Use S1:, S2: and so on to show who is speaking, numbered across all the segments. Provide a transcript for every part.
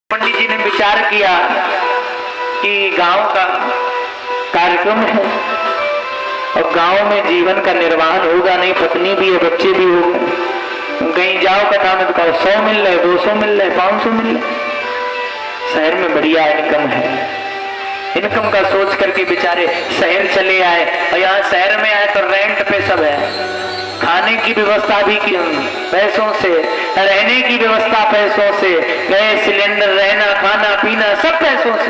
S1: पंडित जी ने विचार किया कि गांव का कार्यक्रम है और गांव में जीवन का निर्वाहन होगा नहीं, पत्नी भी है, बच्चे भी हो गए, कहीं जाओ का नाम है तो कहो 100 मिल रहे, 200 मिल रहे, 500 मिल रहे। शहर में बढ़िया इनकम है, इनकम का सोच करके बेचारे शहर चले आए और यहाँ शहर में आए तो रेंट पे सब है, खाने की व्यवस्था भी की पैसों से, रहने की व्यवस्था पैसों से, गैस सिलेंडर, रहना खाना पीना सब पैसों से।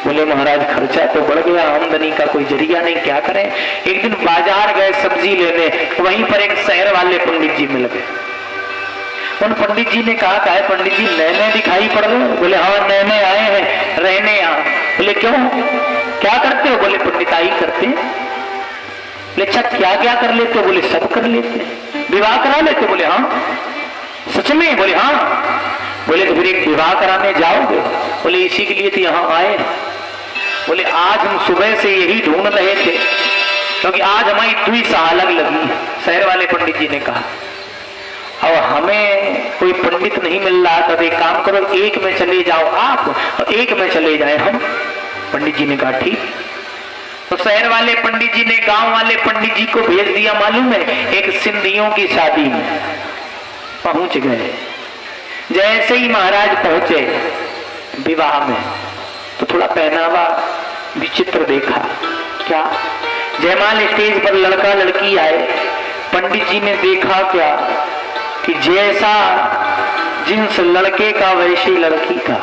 S1: बोले महाराज खर्चा तो बढ़ गया, आमदनी का कोई जरिया नहीं, क्या करें। एक दिन बाजार गए सब्जी लेने, वहीं पर एक शहर वाले पंडित जी मिल गए। उन पंडित जी ने कहा पंडित जी नए दिखाई पड़ रहे हो? बोले हाँ नए आए हैं रहने यहाँ। बोले क्यों, क्या करते हो? बोले पंडिताई करते हैं। अच्छा क्या क्या कर लेते हो? बोले सब कर लेते हैं। विवाह करा लेते? बोले हाँ। सच में? बोले हाँ। बोले तो फिर एक विवाह कराने जाओगे? बोले इसी के लिए तो यहाँ आए। बोले आज हम सुबह से यही ढूंढ रहे थे क्योंकि आज हमारी द्विषा अलग लगी। शहर वाले पंडित जी ने कहा और हमें कोई पंडित नहीं मिल रहा था, एक काम करो एक में चले जाओ आप और एक में चले जाए हम। पंडित जी ने कहा ठीक। तो शहर वाले पंडित जी ने गांव वाले पंडित जी को भेज दिया। मालूम है एक सिंधियों की शादी में पहुंच गए। जैसे ही महाराज पहुंचे विवाह में तो थोड़ा पहनावा विचित्र देखा। क्या? जयमाल स्टेज पर लड़का लड़की आए, पंडित जी ने देखा क्या कि जैसा जिन्स लड़के का वैसी लड़की का,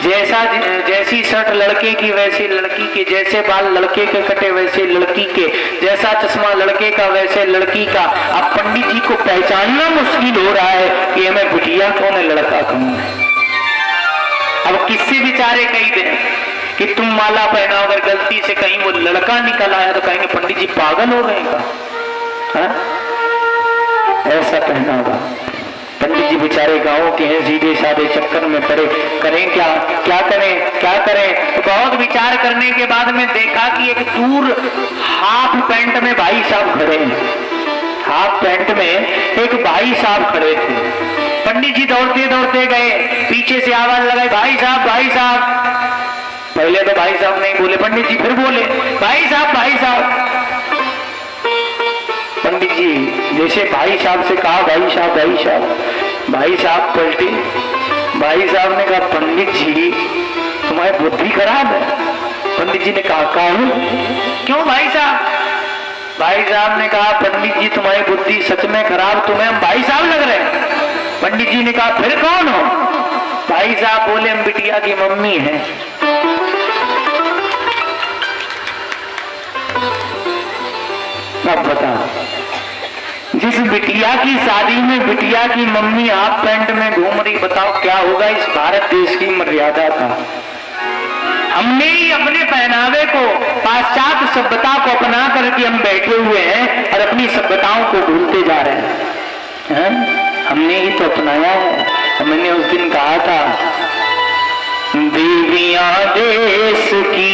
S1: जैसी शर्ट लड़के की वैसे लड़की के, जैसे बाल लड़के के कटे वैसे लड़की के, जैसा चश्मा लड़के का वैसे लड़की का। अब पंडित जी को पहचानना मुश्किल हो रहा है कि हमें बिटिया कौन है लड़का कौन है। अब किससे बेचारे कही दे कि तुम माला पहना, अगर गलती से कहीं वो लड़का निकल आया तो कहेंगे पंडित जी पागल हो गए का, ऐसा पहना होगा। पंडित जी बेचारे गांव के हैं, सीधे साधे चक्कर में पड़े, करें क्या, क्या करें क्या करें। तो बहुत विचार करने के बाद में देखा कि एक दूर हाफ पैंट में भाई साहब खड़े हैं। हाफ पैंट में एक भाई साहब खड़े थे। पंडित जी दौड़ते दौड़ते गए, पीछे से आवाज लगाई भाई साहब भाई साहब। पहले तो भाई साहब नहीं बोले, पंडित जी फिर बोले भाई साहब भाई साहब। पंडित जी जैसे भाई साहब से कहा भाई साहब भाई साहब, भाई साहब पलटे। भाई साहब ने कहा पंडित जी तुम्हारी बुद्धि खराब है। पंडित जी ने कहा क्यों भाई साहब? भाई साहब ने कहा पंडित जी तुम्हारी बुद्धि सच में खराब, तुम्हें हम भाई साहब लग रहे हैं। पंडित जी ने कहा फिर कौन हो? भाई साहब बोले हम बिटिया की मम्मी हैं। अब बताओ, जिस बिटिया की शादी में बिटिया की मम्मी हाफ पैंट में घूम रही, बताओ क्या होगा इस भारत देश की मर्यादा का। हमने ही अपने पहनावे को, पाश्चात्य सभ्यता को अपना करके हम बैठे हुए हैं और अपनी सभ्यताओं को भूलते जा रहे हैं। हमने ही तो अपनाया है। मैंने उस दिन कहा था बीवियां देश की